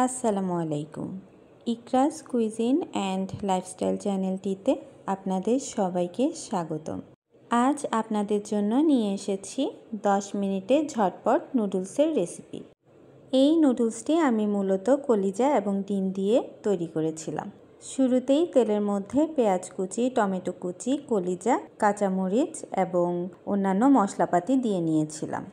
আসসালামু আলাইকুম। ইকরাস cuisine and lifestyle চ্যানেলটিতে আপনাদের সবাইকে স্বাগতম। আজ আপনাদের জন্য নিয়ে এসেছি 10 মিনিটে ঝটপট নুডলসের রেসিপি। এই নুডলসটি আমি মূলত কলিজা এবং ডিম দিয়ে তৈরি করেছিলাম। শুরুতেই তেলের মধ্যে পেঁয়াজ কুচি, টমেটো কুচি, কলিজা, কাঁচামরিচ এবং অন্যান্য মশলাপাতি দিয়ে নিয়েছিলাম।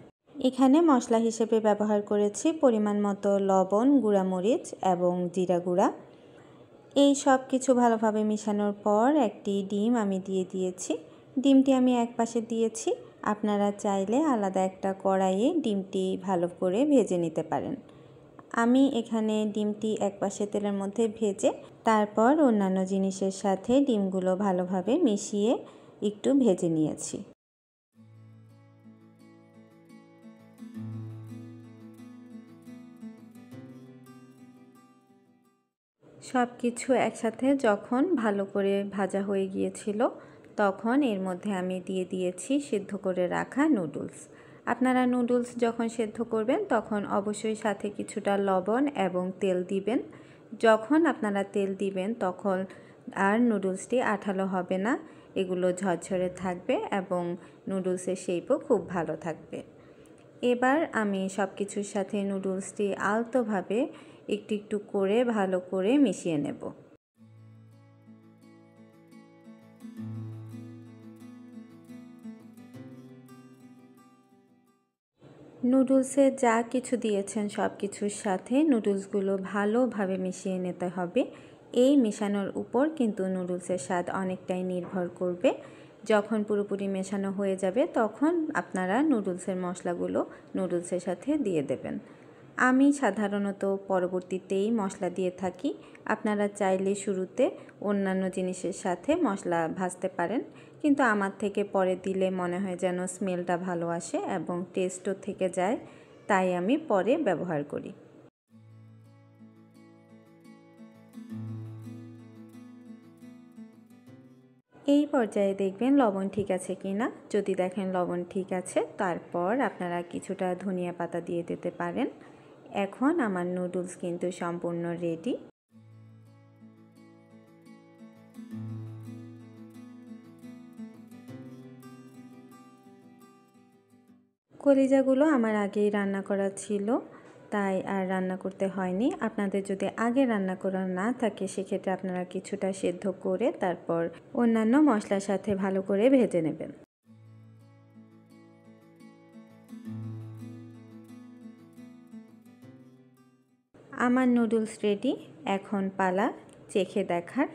এখানে মশলা হিসেবে ব্যবহার করেছি পরিমাণ মতো লবণ, গুঁড়ামরিচ এবং জিরা গুঁড়া। এই সব কিছু ভালোভাবে মিশানোর পর একটি ডিম আমি দিয়ে দিয়েছি। ডিমটি আমি এক পাশে দিয়েছি, আপনারা চাইলে আলাদা একটা কড়াইয়ে ডিমটি ভালো করে ভেজে নিতে পারেন। আমি এখানে ডিমটি এক পাশে তেলের মধ্যে ভেজে তারপর অন্যান্য জিনিসের সাথে ডিমগুলো ভালোভাবে মিশিয়ে একটু ভেজে নিয়েছি। সব কিছু একসাথে যখন ভালো করে ভাজা হয়ে গিয়েছিল তখন এর মধ্যে আমি দিয়ে দিয়েছি সিদ্ধ করে রাখা নুডলস। আপনারা নুডলস যখন সিদ্ধ করবেন তখন অবশ্যই সাথে কিছুটা লবণ এবং তেল দিবেন। যখন আপনারা তেল দিবেন তখন আর নুডলসটি আঠালো হবে না, এগুলো ঝরঝরে থাকবে এবং নুডলসের শেপও খুব ভালো থাকবে। এবার আমি সব কিছুর সাথে নুডলসটি আলতোভাবে একটু একটু করে ভালো করে মিশিয়ে নেব। নুডলসে যা কিছু দিয়েছেন সব কিছুর সাথে নুডলসগুলো ভালোভাবে মিশিয়ে নিতে হবে। এই মেশানোর উপর কিন্তু নুডলসের স্বাদ অনেকটাই নির্ভর করবে। যখন পুরোপুরি মেশানো হয়ে যাবে তখন আপনারা নুডলসের মশলাগুলো নুডলসের সাথে দিয়ে দেবেন। আমি সাধারণত পরবর্তীতেই মশলা দিয়ে থাকি। আপনারা চাইলে শুরুতে অন্যান্য জিনিসের সাথে মশলা ভাজতে পারেন, কিন্তু আমার থেকে পরে দিলে মনে হয় যেন স্মেলটা ভালো আসে এবং টেস্টও থেকে যায়, তাই আমি পরে ব্যবহার করি। এই পর্যায়ে দেখবেন লবণ ঠিক আছে কিনা। যদি দেখেন লবণ ঠিক আছে তারপর আপনারা কিছুটা ধনিয়া পাতা দিয়ে দিতে পারেন। এখন আমার নুডলস কিন্তু সম্পূর্ণ রেডি। কলিজাগুলো আমার আগেই রান্না করা ছিল, তাই আর রান্না করতে হয়নি। আপনাদের যদি আগে রান্না করা না থাকে সেক্ষেত্রে আপনারা কিছুটা সেদ্ধ করে তারপর অন্যান্য মশলার সাথে ভালো করে ভেজে নেবেন। আমার নুডলস রেডি, এখন পালা চেখে দেখার।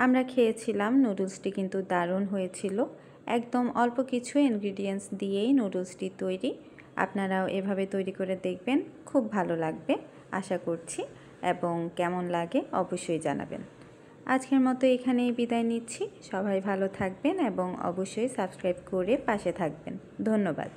আমরা খেয়েছিলাম, নুডলসটি কিন্তু দারুণ হয়েছিল। একদম অল্প কিছু ইনগ্রিডিয়েন্টস দিয়েই নুডলসটি তৈরি। আপনারাও এভাবে তৈরি করে দেখবেন, খুব ভালো লাগবে আশা করছি, এবং কেমন লাগে অবশ্যই জানাবেন। আজকের মতো এখানেই বিদায় নিচ্ছি। সবাই ভালো থাকবেন এবং অবশ্যই সাবস্ক্রাইব করে পাশে থাকবেন। ধন্যবাদ।